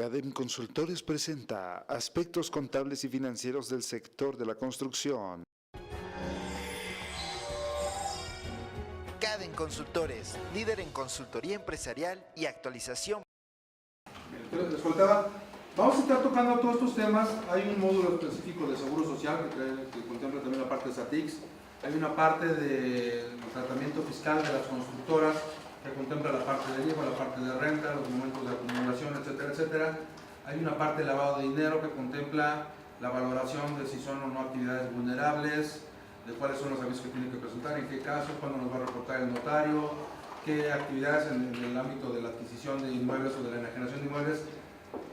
Cadem Consultores presenta aspectos contables y financieros del sector de la construcción. Cadem Consultores, líder en consultoría empresarial y actualización. Les contaba, vamos a estar tocando todos estos temas. Hay un módulo específico de seguro social que contempla también la parte de SATIX. Hay una parte de tratamiento fiscal de las constructoras que contempla la parte de IVA, la parte de renta, los momentos de acumulación, etcétera, etcétera. Hay una parte de lavado de dinero que contempla la valoración de si son o no actividades vulnerables, de cuáles son los avisos que tienen que presentar, en qué casos, cuándo nos va a reportar el notario, qué actividades en el ámbito de la adquisición de inmuebles o de la enajenación de inmuebles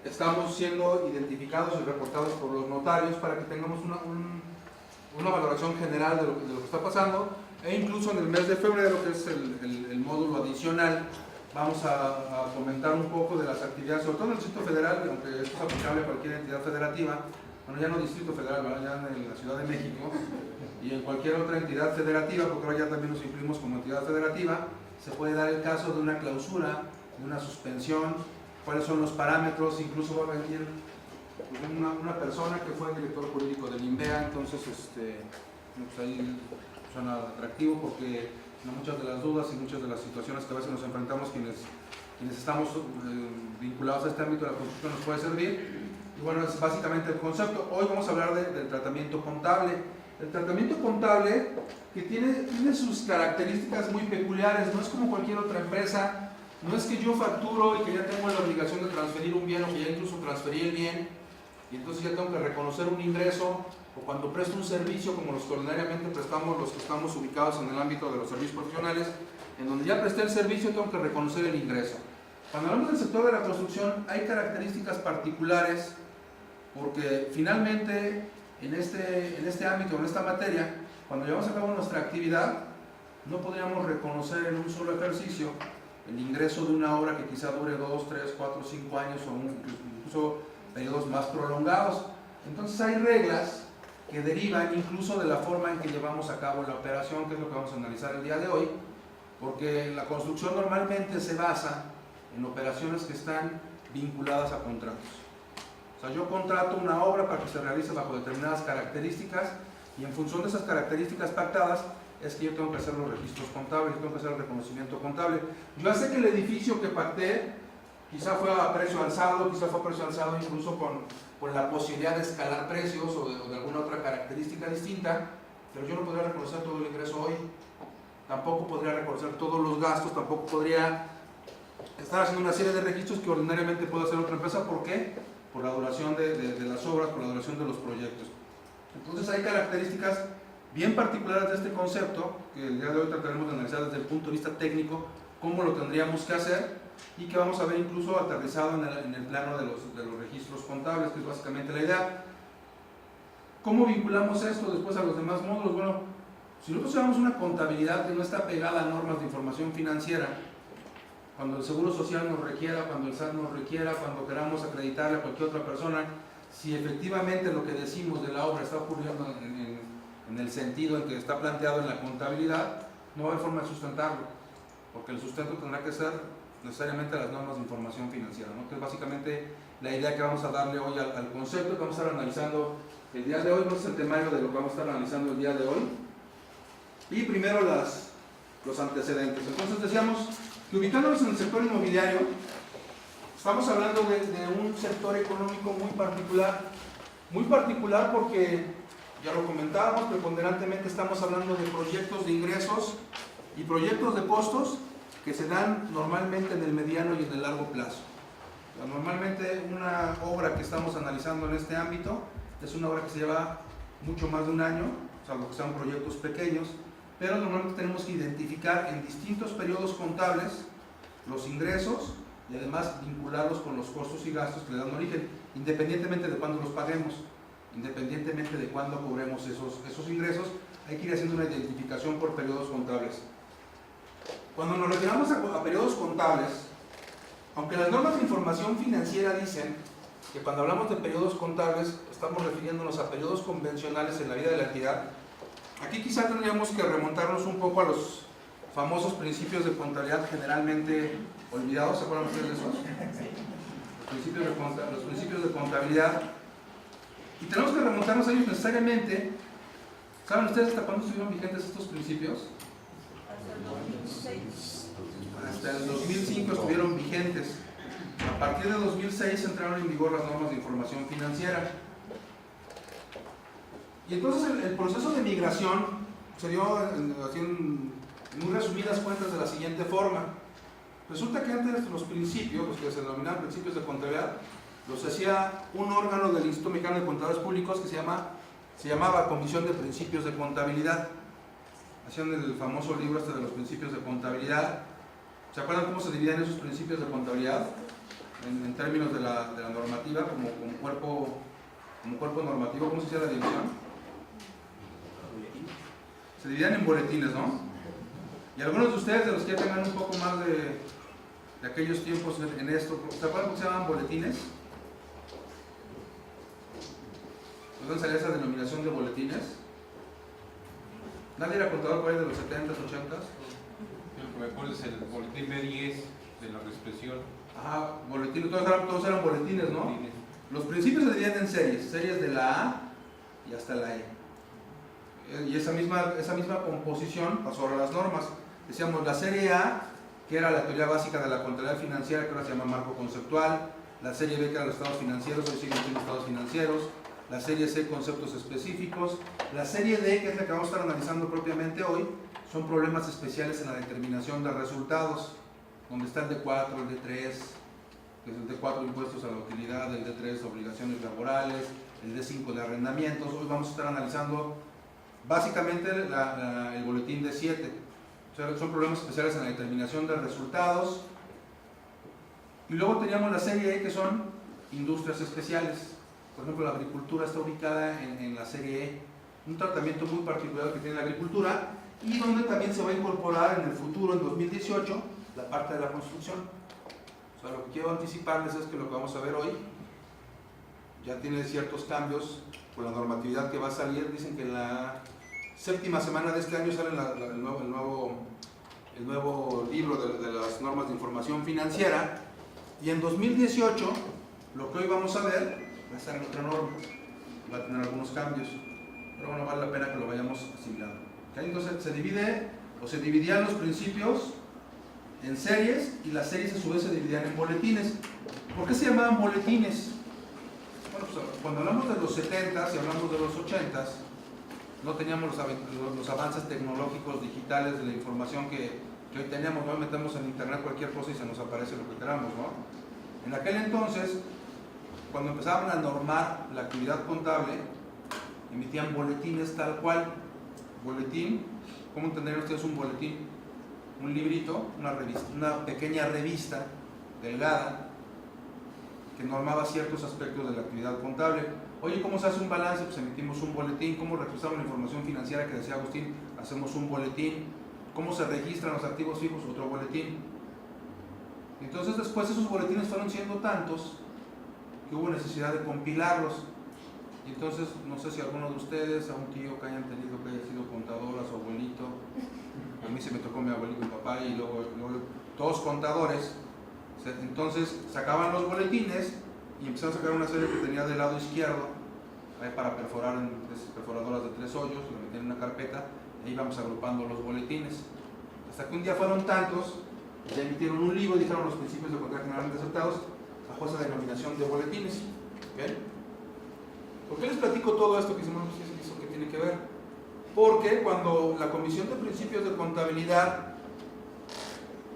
estamos siendo identificados y reportados por los notarios para que tengamos una valoración general de lo que está pasando. E incluso en el mes de febrero, que es el módulo adicional, vamos a comentar un poco de las actividades, sobre todo en el Distrito Federal, aunque esto es aplicable a cualquier entidad federativa, bueno, ya no Distrito Federal, ya en la Ciudad de México, y en cualquier otra entidad federativa, porque ahora ya también nos incluimos como entidad federativa, se puede dar el caso de una clausura, de una suspensión, cuáles son los parámetros. Incluso va a venir una persona que fue director jurídico del INVEA, entonces pues ahí suena atractivo porque muchas de las dudas y muchas de las situaciones que a veces nos enfrentamos quienes estamos vinculados a este ámbito de la construcción nos puede servir. Y bueno, es básicamente el concepto. Hoy vamos a hablar del tratamiento contable. El tratamiento contable que tiene sus características muy peculiares, no es como cualquier otra empresa, no es que yo facturo y que ya tengo la obligación de transferir un bien o que ya incluso transferí el bien y entonces ya tengo que reconocer un ingreso, o cuando presto un servicio como los que ordinariamente prestamos los que estamos ubicados en el ámbito de los servicios profesionales, en donde ya presté el servicio tengo que reconocer el ingreso. Cuando hablamos del sector de la construcción hay características particulares porque finalmente en este ámbito, en esta materia, cuando llevamos a cabo nuestra actividad, no podríamos reconocer en un solo ejercicio el ingreso de una obra que quizá dure 2, 3, 4, 5 años o incluso periodos más prolongados. Entonces hay reglas que derivan incluso de la forma en que llevamos a cabo la operación, que es lo que vamos a analizar el día de hoy, porque la construcción normalmente se basa en operaciones que están vinculadas a contratos. O sea, yo contrato una obra para que se realice bajo determinadas características y en función de esas características pactadas es que yo tengo que hacer los registros contables, tengo que hacer el reconocimiento contable. Yo sé que el edificio que pacté quizá fue a precio alzado, incluso con la posibilidad de escalar precios o de alguna otra característica distinta, pero yo no podría reconocer todo el ingreso hoy, tampoco podría reconocer todos los gastos, tampoco podría estar haciendo una serie de registros que ordinariamente puede hacer otra empresa. ¿Por qué? Por la duración de las obras, por la duración de los proyectos. Entonces hay características bien particulares de este concepto que el día de hoy trataremos de analizar desde el punto de vista técnico, cómo lo tendríamos que hacer y que vamos a ver incluso aterrizado en el plano de los registros contables, que es básicamente la idea. ¿Cómo vinculamos esto después a los demás módulos? Bueno, si nosotros llevamos una contabilidad que no está pegada a normas de información financiera, cuando el Seguro Social nos requiera, cuando el SAT nos requiera, cuando queramos acreditarle a cualquier otra persona, si efectivamente lo que decimos de la obra está ocurriendo en el sentido en que está planteado en la contabilidad, no va a haber forma de sustentarlo, porque el sustento tendrá que ser necesariamente las normas de información financiera, ¿no? Que es básicamente la idea que vamos a darle hoy al concepto que vamos a estar analizando el día de hoy. No es el temario de lo que vamos a estar analizando el día de hoy. Y primero los antecedentes. Entonces decíamos que ubicándonos en el sector inmobiliario, estamos hablando de un sector económico muy particular porque, ya lo comentábamos, preponderantemente estamos hablando de proyectos de ingresos y proyectos de costos que se dan normalmente en el mediano y en el largo plazo. O sea, normalmente una obra que estamos analizando en este ámbito es una obra que se lleva mucho más de un año, salvo que sean proyectos pequeños, pero normalmente tenemos que identificar en distintos periodos contables los ingresos y además vincularlos con los costos y gastos que le dan origen, independientemente de cuándo los paguemos, independientemente de cuándo cobremos esos ingresos, hay que ir haciendo una identificación por periodos contables. Cuando nos referimos a periodos contables, aunque las normas de información financiera dicen que cuando hablamos de periodos contables estamos refiriéndonos a periodos convencionales en la vida de la entidad, aquí quizá tendríamos que remontarnos un poco a los famosos principios de contabilidad generalmente olvidados. ¿Se acuerdan ustedes de esos? los principios de contabilidad. Y tenemos que remontarnos a ellos necesariamente. ¿Saben ustedes hasta cuándo estuvieron vigentes estos principios? Hasta el 2005 estuvieron vigentes. A partir de 2006 entraron en vigor las normas de información financiera. Y entonces el proceso de migración se dio así en muy resumidas cuentas de la siguiente forma. Resulta que antes los principios, los que se denominaban principios de contabilidad, los hacía un órgano del Instituto Mexicano de Contadores Públicos que se llamaba Comisión de Principios de Contabilidad. Hacían el famoso libro de los principios de contabilidad. ¿Se acuerdan cómo se dividían esos principios de contabilidad? En términos de la normativa, como cuerpo normativo, ¿cómo se hacía la división? Se dividían en boletines, ¿no? Y algunos de ustedes, de los que ya tengan un poco más de aquellos tiempos en esto, ¿se acuerdan cómo se llamaban boletines? ¿Dónde salía esa denominación de boletines? ¿Nadie era contador por ahí de los 70s, 80s? Lo que me acuerdo es el boletín B10 de la expresión. Ajá, boletines, todos eran boletines, ¿no? Los principios se dividían en series de la A y hasta la E. Y esa misma composición pasó ahora a las normas. Decíamos la serie A, que era la teoría básica de la contabilidad financiera, que ahora se llama marco conceptual. La serie B, que eran los estados financieros, hoy siguen siendo estados financieros. La serie C, conceptos específicos. La serie D, que es la que vamos a estar analizando propiamente hoy, son problemas especiales en la determinación de resultados, donde está el D4, el D3, que es el D4 impuestos a la utilidad, el D3 obligaciones laborales, el D5 de arrendamientos. Hoy vamos a estar analizando básicamente el boletín D7. O sea, son problemas especiales en la determinación de resultados. Y luego teníamos la serie E, que son industrias especiales. Por ejemplo, la agricultura está ubicada en la serie E, un tratamiento muy particular que tiene la agricultura y donde también se va a incorporar en el futuro, en 2018, la parte de la construcción. O sea, lo que quiero anticiparles es que lo que vamos a ver hoy ya tiene ciertos cambios con la normatividad que va a salir. Dicen que en la séptima semana de este año sale el nuevo libro de las normas de información financiera, y en 2018 lo que hoy vamos a ver va a estar en otra norma, va a tener algunos cambios, pero bueno, vale la pena que lo vayamos asimilando. ¿Okay? Entonces se dividían los principios en series, y las series a su vez se dividían en boletines. ¿Por qué se llamaban boletines? Bueno, pues cuando hablamos de los 70s y hablamos de los 80s, no teníamos los avances tecnológicos digitales de la información que hoy tenemos, ¿no? Metemos en internet cualquier cosa y se nos aparece lo que queramos, ¿no? En aquel entonces, cuando empezaban a normar la actividad contable, emitían boletines tal cual. Boletín, ¿cómo entenderían ustedes un boletín? Un librito, una pequeña revista delgada que normaba ciertos aspectos de la actividad contable. Oye, ¿cómo se hace un balance? Pues emitimos un boletín. ¿Cómo registramos la información financiera que decía Agustín? Hacemos un boletín. ¿Cómo se registran los activos fijos? Otro boletín. Entonces después esos boletines fueron siendo tantos que hubo necesidad de compilarlos. Y entonces, no sé si alguno de ustedes, a un tío que hayan tenido, que haya sido contador, a su abuelito, a mí se me tocó mi abuelito y mi papá, y luego todos contadores, entonces sacaban los boletines y empezaron a sacar una serie que tenía del lado izquierdo, para perforar en perforadoras de 3 hoyos, lo metían en una carpeta, y ahí íbamos agrupando los boletines. Hasta que un día fueron tantos, ya emitieron un libro y dijeron los principios de contabilidad generalmente aceptados, bajo esa denominación de boletines. ¿Okay? ¿Por qué les platico todo esto? Que ¿eso qué tiene que ver? Porque cuando la Comisión de Principios de Contabilidad,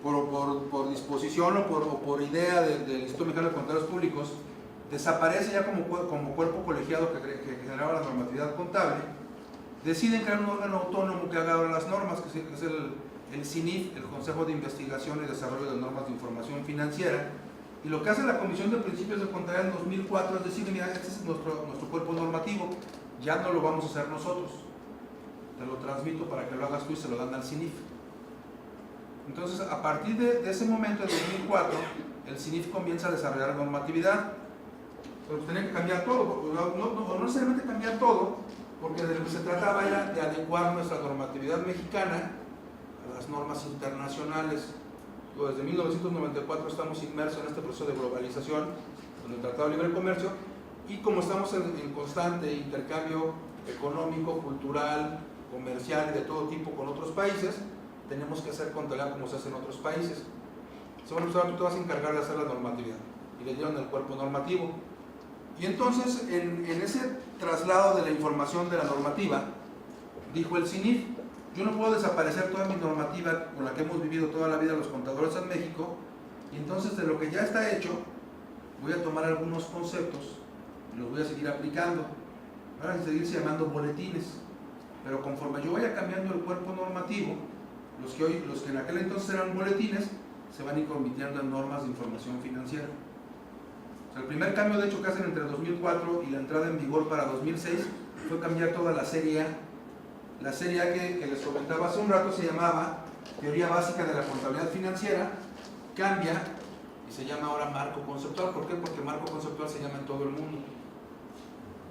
por disposición o por idea del Instituto Mexicano de Contadores Públicos, desaparece ya como cuerpo colegiado que generaba la normatividad contable, deciden crear un órgano autónomo que haga ahora las normas, que es el CINIF, el Consejo de Investigación y Desarrollo de Normas de Información Financiera. Y lo que hace la Comisión de Principios de Contabilidad en 2004 es decir, mira, este es nuestro cuerpo normativo, ya no lo vamos a hacer nosotros, te lo transmito para que lo hagas tú, y se lo dan al CINIF. Entonces, a partir de ese momento, en 2004, el CINIF comienza a desarrollar normatividad, pero pues tenía que cambiar todo, no necesariamente cambiar todo, porque de lo que se trataba era de adecuar nuestra normatividad mexicana a las normas internacionales. Desde 1994 estamos inmersos en este proceso de globalización, el Tratado de Libre Comercio, y como estamos en constante intercambio económico, cultural, comercial y de todo tipo con otros países, tenemos que hacer contabilidad como se hace en otros países. Bueno, tú te vas a encargar de hacer la normatividad, y le dieron el cuerpo normativo. Y entonces, en ese traslado de la información de la normativa, dijo el CINIF: yo no puedo desaparecer toda mi normativa con la que hemos vivido toda la vida los contadores en México, y entonces de lo que ya está hecho, voy a tomar algunos conceptos y los voy a seguir aplicando. Van a seguirse llamando boletines, pero conforme yo vaya cambiando el cuerpo normativo, los que en aquel entonces eran boletines, se van a ir convirtiendo en normas de información financiera. O sea, el primer cambio de hecho que hacen entre 2004 y la entrada en vigor para 2006 fue cambiar toda la serie A. La serie A que les comentaba hace un rato se llamaba Teoría Básica de la Contabilidad Financiera, cambia y se llama ahora Marco Conceptual. ¿Por qué? Porque Marco Conceptual se llama en todo el mundo.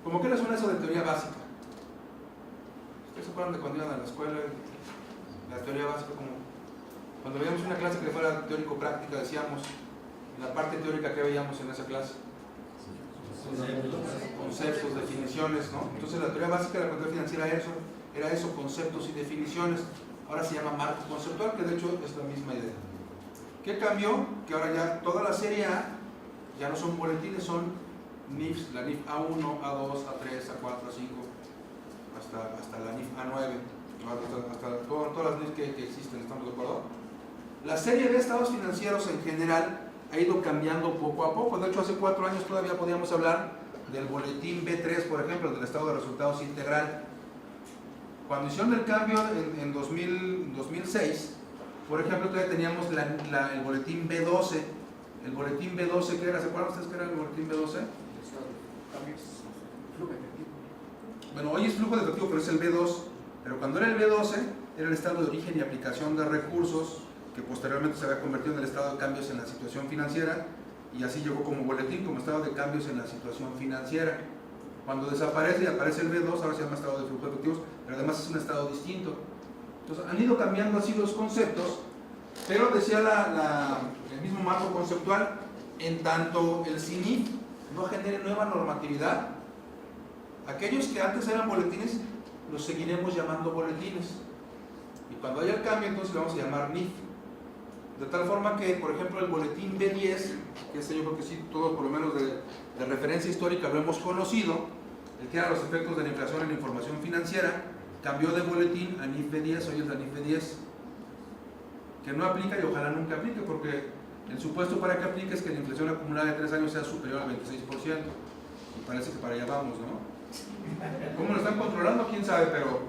¿Cómo que les suena eso de teoría básica? ¿Ustedes se acuerdan de cuando iban a la escuela? La teoría básica, como cuando veíamos una clase que fuera teórico-práctica, decíamos, en la parte teórica que veíamos en esa clase, conceptos, definiciones, ¿no? Entonces la teoría básica de la contabilidad financiera era eso, conceptos y definiciones. Ahora se llama marco conceptual, que de hecho es la misma idea. ¿Qué cambió? Que ahora ya toda la serie A ya no son boletines, son NIFs, la NIF A1, A2, A3, A4, A5, hasta la NIF A9, hasta todas las NIFs que existen, ¿estamos de acuerdo? La serie de estados financieros en general ha ido cambiando poco a poco. De hecho, hace 4 años todavía podíamos hablar del boletín B3, por ejemplo, del estado de resultados integral. Cuando hicieron el cambio en 2006, por ejemplo, todavía teníamos el boletín B12. El boletín B12, ¿qué era? ¿Se acuerdan ustedes qué era el boletín B12? Bueno, hoy es flujo de efectivo, pero es el B2. Pero cuando era el B12, era el estado de origen y aplicación de recursos, que posteriormente se había convertido en el estado de cambios en la situación financiera, y así llegó como boletín, como estado de cambios en la situación financiera. Cuando desaparece y aparece el B2, ahora se llama estado de flujo de efectivos, pero además es un estado distinto. Entonces han ido cambiando así los conceptos, pero decía el mismo marco conceptual, en tanto el CINIF no genere nueva normatividad, aquellos que antes eran boletines los seguiremos llamando boletines, y cuando haya el cambio entonces le vamos a llamar NIF. De tal forma que, por ejemplo, el boletín B10, que ese yo creo que sí, todos por lo menos de referencia histórica lo hemos conocido, el que era los efectos de la inflación en la información financiera, cambió de boletín a NIF B10, hoy es la NIF B10, que no aplica y ojalá nunca aplique, porque el supuesto para que aplique es que la inflación acumulada de 3 años sea superior al 26%, y parece que para allá vamos, ¿no? ¿Cómo lo están controlando? Quién sabe, pero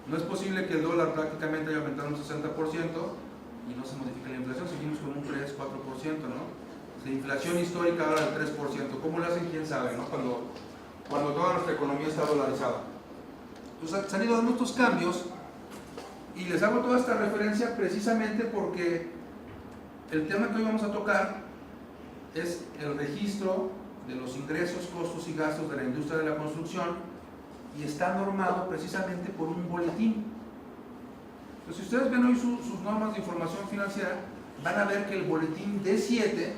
no es posible que el dólar prácticamente haya aumentado un 60%, y no se modifica la inflación, seguimos con un 3-4%, ¿no? La inflación histórica ahora del 3%, ¿cómo lo hacen? Quién sabe, ¿no? Cuando toda nuestra economía está dolarizada. Entonces se han ido dando estos cambios, y les hago toda esta referencia precisamente porque el tema que hoy vamos a tocar es el registro de los ingresos, costos y gastos de la industria de la construcción, y está normado precisamente por un boletín. Entonces, si ustedes ven hoy sus normas de información financiera, van a ver que el boletín D7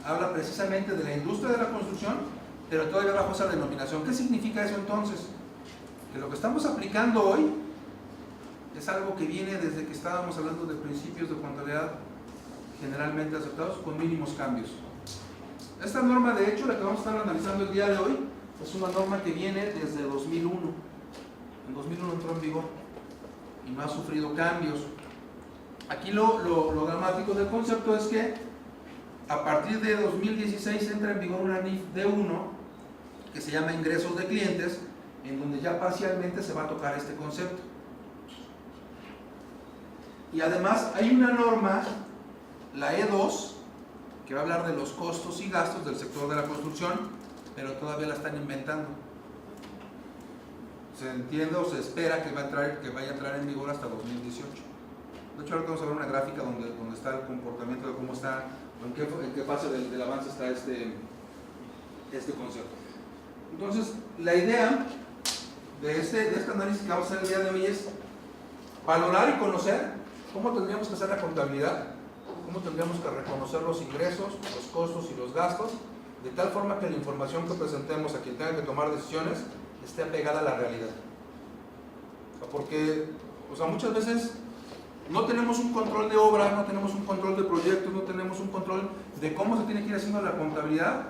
habla precisamente de la industria de la construcción, pero todavía bajo esa denominación. ¿Qué significa eso entonces? Que lo que estamos aplicando hoy es algo que viene desde que estábamos hablando de principios de contabilidad generalmente aceptados con mínimos cambios. Esta norma, de hecho, la que vamos a estar analizando el día de hoy, es una norma que viene desde 2001. En 2001 entró en vigor y no ha sufrido cambios. Aquí lo dramático del concepto es que a partir de 2016 entra en vigor una NIF D1 que se llama ingresos de clientes, en donde ya parcialmente se va a tocar este concepto. Y además hay una norma, la E2, que va a hablar de los costos y gastos del sector de la construcción, pero todavía la están inventando. Se entiende o se espera que vaya a entrar en vigor hasta 2018. De hecho, ahora vamos a ver una gráfica donde está el comportamiento de cómo está, en qué fase del avance está este concepto. Entonces, la idea de este análisis que vamos a hacer el día de hoy es valorar y conocer cómo tendríamos que hacer la contabilidad cómo tendríamos que reconocer los ingresos, los costos y los gastos, de tal forma que la información que presentemos a quien tenga que tomar decisiones esté apegada a la realidad. Porque muchas veces no tenemos un control de obra, no tenemos un control de proyectos, no tenemos un control de cómo se tiene que ir haciendo la contabilidad,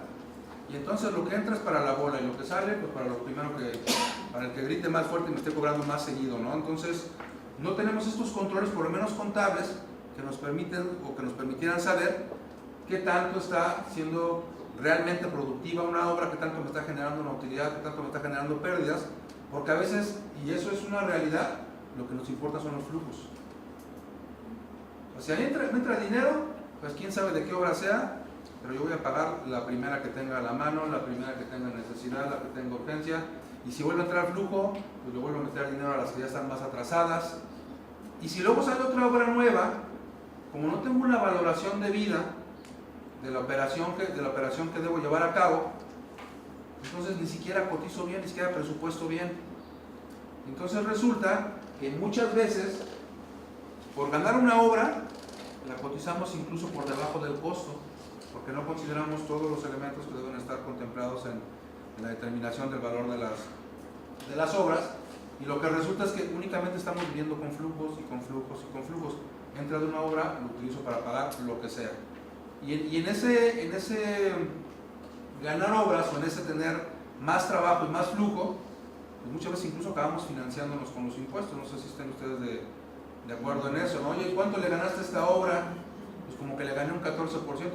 y entonces lo que entra es para la bola y lo que sale, pues para lo primero para el que grite más fuerte y me esté cobrando más seguido, ¿no? Entonces no tenemos estos controles, por lo menos contables, que nos permiten o que nos permitieran saber qué tanto está siendo realmente productiva una obra, qué tanto me está generando una utilidad, qué tanto me está generando pérdidas, porque a veces, y eso es una realidad, lo que nos importa son los flujos. O sea, si ahí me entra dinero, pues quién sabe de qué obra sea, pero yo voy a pagar la primera que tenga a la mano, la primera que tenga necesidad, la que tenga urgencia, y si vuelve a entrar flujo, pues le vuelvo a meter dinero a las que ya están más atrasadas. Y si luego sale otra obra nueva, como no tengo una valoración de vida de la operación que debo llevar a cabo, entonces ni siquiera cotizo bien, ni siquiera presupuesto bien. Entonces resulta que muchas veces, por ganar una obra, la cotizamos incluso por debajo del costo, porque no consideramos todos los elementos que deben estar contemplados en la determinación del valor de las obras, y lo que resulta es que únicamente estamos viviendo con flujos y con flujos y con flujos. Entra de una obra, lo utilizo para pagar lo que sea. Y en ese ganar obras o en ese tener más trabajo y más flujo, pues muchas veces incluso acabamos financiándonos con los impuestos. No sé si estén ustedes de acuerdo en eso, ¿no? Oye, ¿cuánto le ganaste a esta obra? Pues como que le gané un 14%,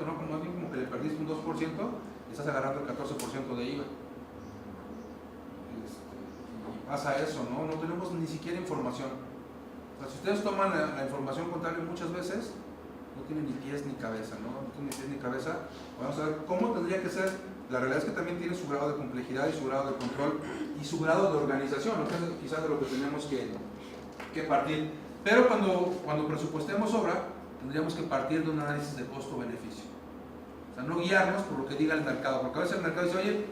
¿no? Como que le perdiste un 2% y estás agarrando el 14% de IVA. Y pasa eso, ¿no? No tenemos ni siquiera información. O sea, si ustedes toman la información contable muchas veces, no tiene ni pies ni cabeza, ¿no? No tiene ni pies ni cabeza. Vamos a ver cómo tendría que ser. La realidad es que también tiene su grado de complejidad y su grado de control y su grado de organización, lo que es quizás de lo que tenemos que partir. Pero cuando presupuestemos obra, tendríamos que partir de un análisis de costo-beneficio. O sea, no guiarnos por lo que diga el mercado, porque a veces el mercado dice, oye,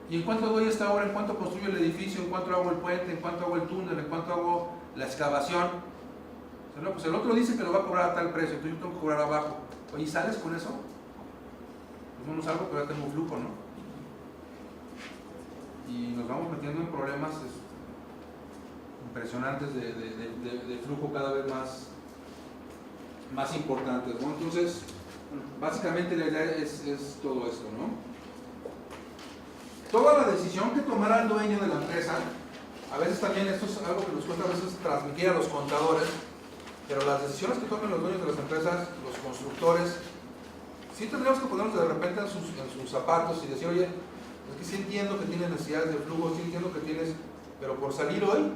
¿y en cuánto doy esta obra? ¿En cuánto construyo el edificio? ¿En cuánto hago el puente? ¿En cuánto hago el túnel? ¿En cuánto hago la excavación? O sea, no, pues el otro dice que lo va a cobrar a tal precio, entonces yo tengo que cobrar abajo. Oye, ¿sales con eso? Pues no salgo, pero ya tengo flujo, ¿no? Y nos vamos metiendo en problemas impresionantes de flujo cada vez más importantes, ¿no? Entonces, básicamente la idea es todo esto, ¿no? Toda la decisión que tomara el dueño de la empresa, a veces también esto es algo que nos cuesta a veces transmitir a los contadores, pero las decisiones que tomen los dueños de las empresas, los constructores, sí tendríamos que ponernos de repente en sus zapatos y decir, oye, es que sí entiendo que tienes necesidades de flujo, sí entiendo que tienes, pero por salir hoy,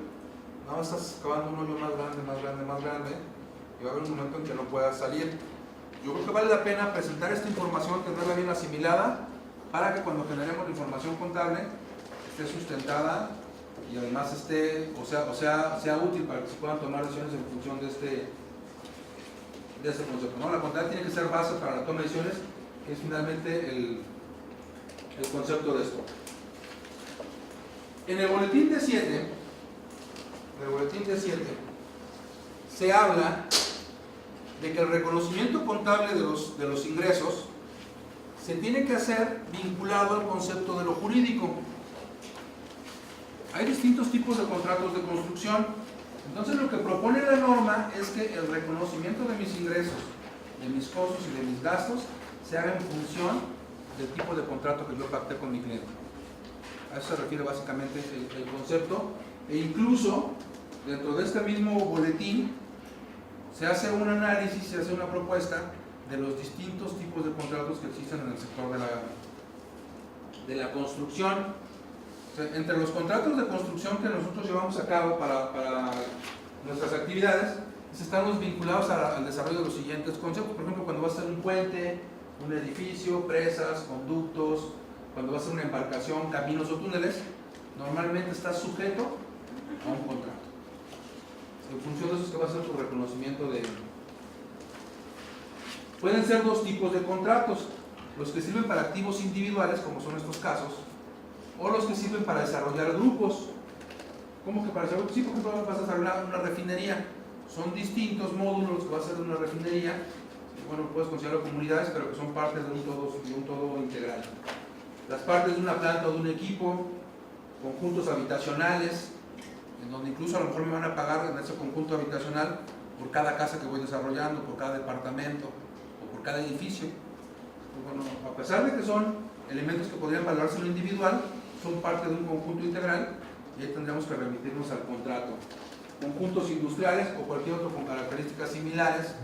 nada más estás cavando un hoyo más grande, más grande, más grande, y va a haber un momento en que no puedas salir. Yo creo que vale la pena presentar esta información, tenerla bien asimilada, para que cuando generemos la información contable esté sustentada y además sea útil para que se puedan tomar decisiones en función de este concepto, ¿no? La contabilidad tiene que ser base para la toma de decisiones, que es finalmente el concepto de esto. En el boletín de 7, se habla de que el reconocimiento contable de los ingresos se tiene que hacer vinculado al concepto de lo jurídico. Hay distintos tipos de contratos de construcción. Entonces lo que propone la norma es que el reconocimiento de mis ingresos, de mis costos y de mis gastos se haga en función del tipo de contrato que yo pacté con mi cliente. A eso se refiere básicamente el concepto, e incluso dentro de este mismo boletín se hace un análisis, se hace una propuesta de los distintos tipos de contratos que existen en el sector de la construcción. O sea, entre los contratos de construcción que nosotros llevamos a cabo para nuestras actividades, están los vinculados al desarrollo de los siguientes conceptos. Por ejemplo, cuando vas a hacer un puente, un edificio, presas, conductos, cuando vas a hacer una embarcación, caminos o túneles, normalmente estás sujeto a un contrato. En función de eso es que va a ser tu reconocimiento de... Pueden ser dos tipos de contratos, los que sirven para activos individuales, como son estos casos, o los que sirven para desarrollar grupos. ¿Cómo que para desarrollar? Sí, por ejemplo, vas a desarrollar una refinería. Son distintos módulos que va a ser una refinería, bueno, puedes considerarlo como unidades, pero que son partes de un todo integral. Las partes de una planta o de un equipo, conjuntos habitacionales, en donde incluso a lo mejor me van a pagar en ese conjunto habitacional por cada casa que voy desarrollando, por cada departamento o por cada edificio. Pues bueno, a pesar de que son elementos que podrían valorarse en lo individual, son parte de un conjunto integral y ahí tendríamos que remitirnos al contrato. Conjuntos industriales o cualquier otro con características similares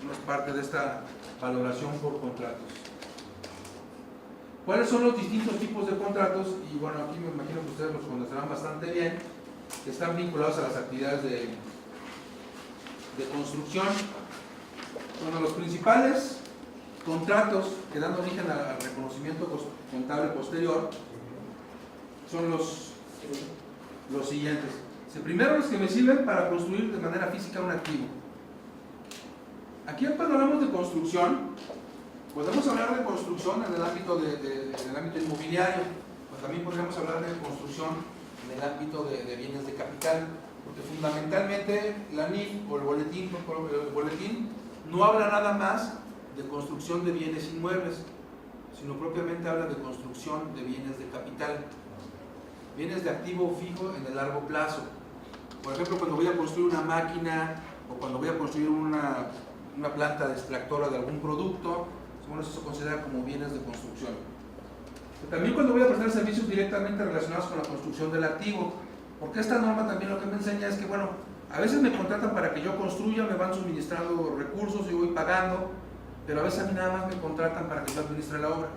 no es parte de esta valoración por contratos. ¿Cuáles son los distintos tipos de contratos? Y bueno, aquí me imagino que ustedes los conocerán bastante bien, que están vinculados a las actividades de construcción. Bueno, los principales contratos que dan origen al reconocimiento contable posterior son los siguientes. Primero, los que me sirven para construir de manera física un activo. Aquí cuando hablamos de construcción, podemos hablar de construcción en el ámbito, en el ámbito inmobiliario, pues también podríamos hablar de construcción en el ámbito de bienes de capital, porque fundamentalmente la NIF o el boletín no habla nada más de construcción de bienes inmuebles, sino propiamente habla de construcción de bienes de capital, bienes de activo fijo en el largo plazo. Por ejemplo, cuando voy a construir una máquina o cuando voy a construir una planta extractora de algún producto, bueno, eso se considera como bienes de construcción. También cuando voy a prestar servicios directamente relacionados con la construcción del activo, porque esta norma también lo que me enseña es que, bueno, a veces me contratan para que yo construya, me van suministrando recursos y voy pagando, pero a veces a mí nada más me contratan para que yo administre la obra.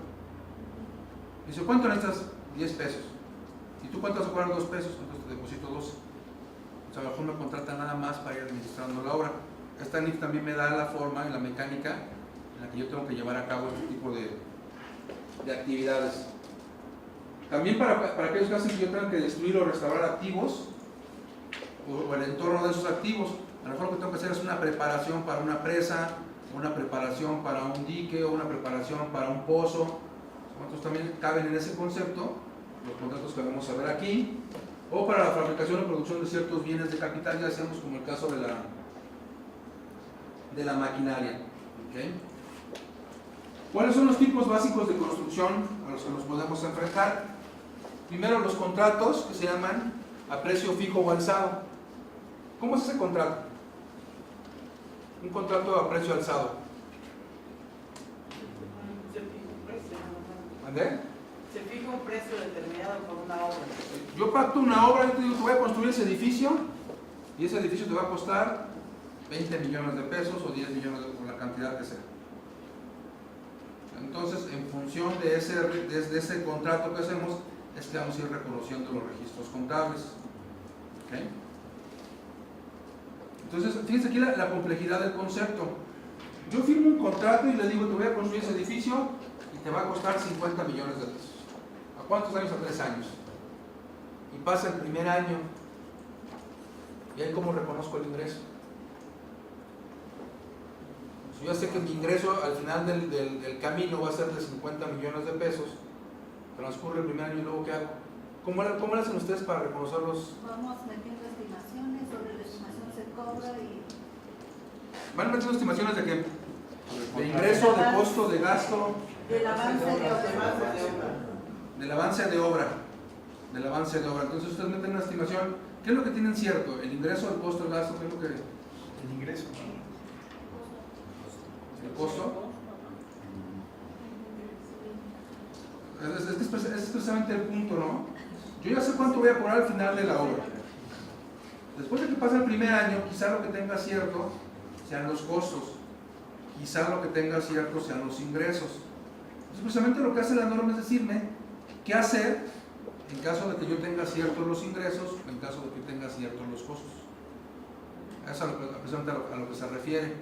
Dice, ¿cuánto necesitas? 10 pesos. ¿Y tú cuánto vas a cobrar? 2 pesos, entonces te deposito 12. O sea, a lo mejor me contratan nada más para ir administrando la obra. Esta NIF también me da la forma y la mecánica en la que yo tengo que llevar a cabo este tipo de actividades. También para aquellos casos que yo tenga que destruir o restaurar activos o el entorno de esos activos, a lo mejor lo que tengo que hacer es una preparación para una presa, una preparación para un dique o una preparación para un pozo. Entonces también caben en ese concepto los contratos que vamos a ver aquí, o para la fabricación o producción de ciertos bienes de capital, ya decíamos como el caso de la maquinaria. ¿Okay? ¿Cuáles son los tipos básicos de construcción a los que nos podemos enfrentar? Primero, los contratos que se llaman a precio fijo o alzado. ¿Cómo es ese contrato? Un contrato a precio alzado. ¿André? Se fija un precio determinado por una obra. Yo pacto una obra, yo te digo que voy a construir ese edificio y ese edificio te va a costar 20 millones de pesos o 10 millones o la cantidad que sea. Entonces, en función de ese contrato que hacemos, es que vamos a ir reconociendo los registros contables. ¿Okay? Entonces, fíjense aquí la complejidad del concepto. Yo firmo un contrato y le digo, te voy a construir ese edificio y te va a costar 50 millones de pesos. ¿A cuántos años? A 3 años. Y pasa el primer año. ¿Y ahí cómo reconozco el ingreso? Yo sé que mi ingreso al final del camino va a ser de 50 millones de pesos, transcurre el primer año y luego ¿qué hago? ¿Cómo lo hacen ustedes para reconocerlos? Vamos metiendo estimaciones, sobre la estimación se cobra y... ¿Van metiendo estimaciones de qué? De ingreso, de costo, de gasto, del avance de obra. del avance de obra. Del avance de obra. Entonces ustedes meten una estimación. ¿Qué es lo que tienen cierto? ¿El ingreso, el costo, el gasto? ¿Qué es lo que...? El ingreso. ¿El costo? Es precisamente el punto, ¿no? Yo ya sé cuánto voy a cobrar al final de la obra. Después de que pase el primer año, quizá lo que tenga cierto sean los costos, quizá lo que tenga cierto sean los ingresos. Entonces, precisamente lo que hace la norma es decirme qué hacer en caso de que yo tenga ciertos los ingresos o en caso de que tenga ciertos los costos. Eso es precisamente a lo que se refiere.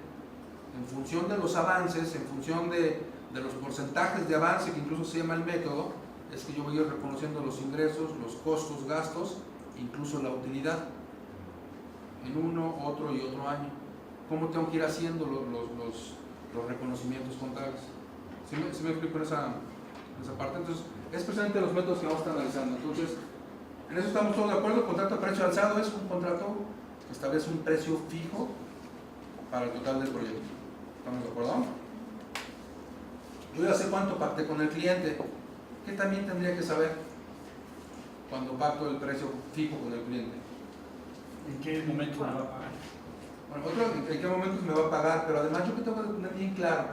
En función de los avances, en función de los porcentajes de avance, que incluso se llama el método, es que yo voy a ir reconociendo los ingresos, los costos, gastos, incluso la utilidad, en uno, otro y otro año. ¿Cómo tengo que ir haciendo los reconocimientos contables? ¿Sí me explico en esa parte? Entonces, es precisamente los métodos que vamos a estar analizando. Entonces, en eso estamos todos de acuerdo. El contrato a precio alzado es un contrato que establece un precio fijo para el total del proyecto. ¿Estamos de acuerdo? Yo ya sé cuánto pacté con el cliente. ¿Qué también tendría que saber cuando pacto el precio fijo con el cliente? ¿En qué momento me va a pagar? Bueno, otro, en qué momentos me va a pagar, pero además yo que tengo que tener bien claro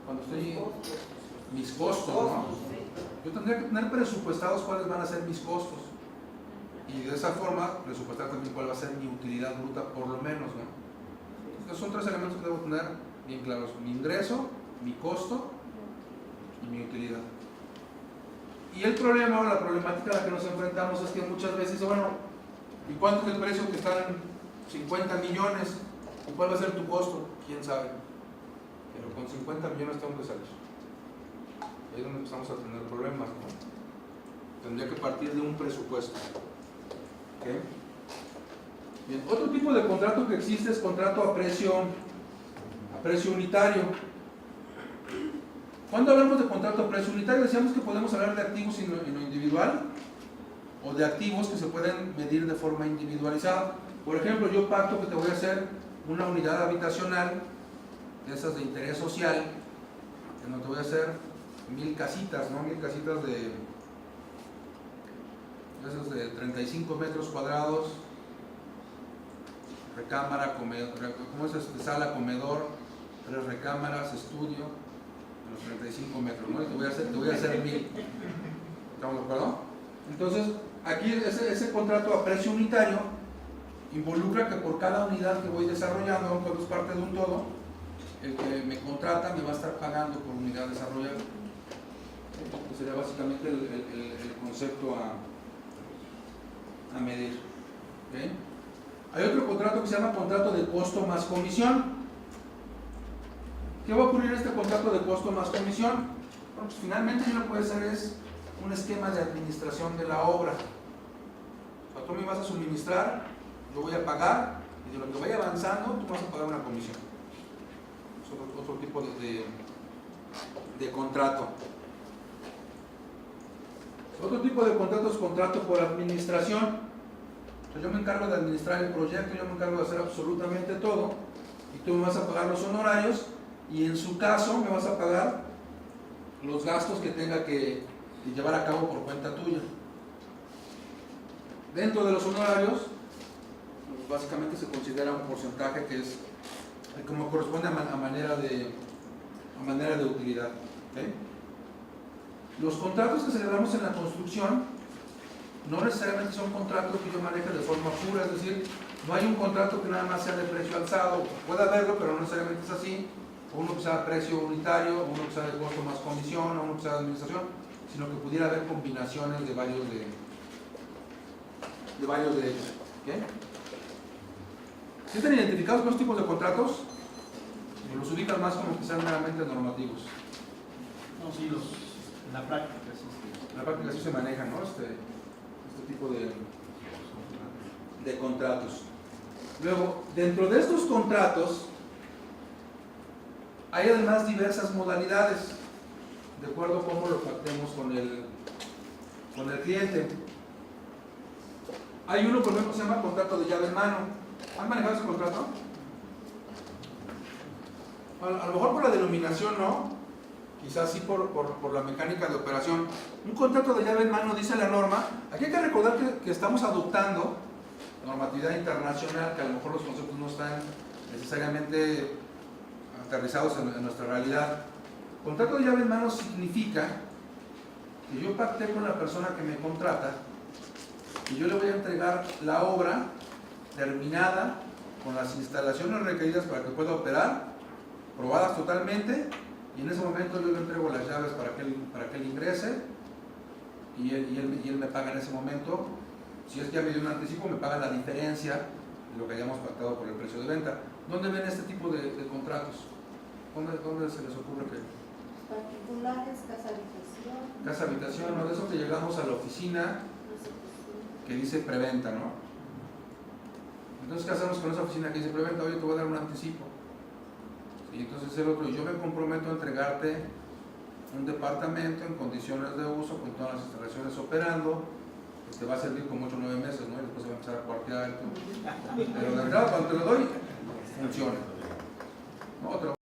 cuando estoy mis costos, ¿no? Yo tendría que tener presupuestados cuáles van a ser mis costos y de esa forma presupuestar también cuál va a ser mi utilidad bruta por lo menos, ¿no? Estos son tres elementos que debo tener bien claros: mi ingreso, mi costo y mi utilidad. Y el problema o la problemática a la que nos enfrentamos es que muchas veces dice, bueno, ¿y cuánto es el precio que están en 50 millones? ¿Y cuál va a ser tu costo? ¿Quién sabe? Pero con 50 millones tengo que salir. Ahí es donde empezamos a tener problemas, ¿no? Tendría que partir de un presupuesto. ¿Ok? Bien, otro tipo de contrato que existe es contrato a precio unitario. Cuando hablamos de contrato a precio unitario, decíamos que podemos hablar de activos en lo individual o de activos que se pueden medir de forma individualizada. Por ejemplo, yo pacto que te voy a hacer una unidad habitacional, de esas de interés social, en donde te voy a hacer 1000 casitas, ¿no? 1000 casitas de esas de 35 metros cuadrados, recámara, comedor, ¿cómo es? Sala, comedor, 3 recámaras, estudio, los 35 metros, ¿no? Y te voy a hacer 1000. ¿Estamos de acuerdo? Entonces, aquí ese contrato a precio unitario involucra que por cada unidad que voy desarrollando, aunque es parte de un todo, el que me contrata me va a estar pagando por unidad desarrollada. Este sería básicamente el concepto a medir. ¿Okay? Hay otro contrato que se llama contrato de costo más comisión. ¿Qué va a ocurrir en este contrato de costo más comisión? Bueno, pues finalmente yo lo que voy a hacer es un esquema de administración de la obra. O sea, tú me vas a suministrar, yo voy a pagar, y de lo que vaya avanzando, tú vas a pagar una comisión. Es otro tipo de contrato. Otro tipo de contrato es contrato por administración. O sea, yo me encargo de administrar el proyecto, yo me encargo de hacer absolutamente todo, y tú me vas a pagar los honorarios, y en su caso me vas a pagar los gastos que tenga que llevar a cabo por cuenta tuya. Dentro de los honorarios, pues básicamente se considera un porcentaje que es como corresponde a manera de utilidad. ¿Okay? Los contratos que celebramos en la construcción no necesariamente son contratos que yo maneje de forma pura, es decir, no hay un contrato que nada más sea de precio alzado, puede haberlo, pero no necesariamente es así, o uno que sea de precio unitario, o uno que sea de costo más comisión, o uno que sea de administración, sino que pudiera haber combinaciones de varios de ellos. ¿Okay? ¿Sí están identificados los tipos de contratos? ¿O los ubican más como que sean meramente normativos? No, sí, en la práctica sí. En la práctica sí se manejan, ¿no? Este tipo de contratos. Luego, dentro de estos contratos hay además diversas modalidades, de acuerdo a cómo lo pactemos con el cliente. Hay uno, por ejemplo, que se llama contrato de llave en mano. ¿Han manejado ese contrato? A lo mejor por la denominación no, quizás sí por la mecánica de operación. Un contrato de llave en mano, dice la norma. Aquí hay que recordar que estamos adoptando normatividad internacional, que a lo mejor los conceptos no están necesariamente aterrizados en nuestra realidad. Contrato de llave en mano significa que yo pacté con la persona que me contrata y yo le voy a entregar la obra terminada con las instalaciones requeridas para que pueda operar, probadas totalmente, y en ese momento yo le entrego las llaves para que él ingrese y él me paga en ese momento. Si es que ya me dio un anticipo, me paga la diferencia de lo que hayamos pactado por el precio de venta. ¿Dónde ven este tipo de contratos? ¿Dónde se les ocurre que? Particulares, casa habitación. Casa habitación, ¿no? De eso que llegamos a la oficina que dice preventa, ¿no? Entonces, ¿qué hacemos con esa oficina que dice preventa? Oye, te voy a dar un anticipo. Y entonces el otro, yo me comprometo a entregarte un departamento en condiciones de uso, con todas las instalaciones operando, que te va a servir como 8 o 9 meses, ¿no? Y después se va a empezar a cuartear y todo. Pero de entrada, cuando te lo doy, funciona. ¿No?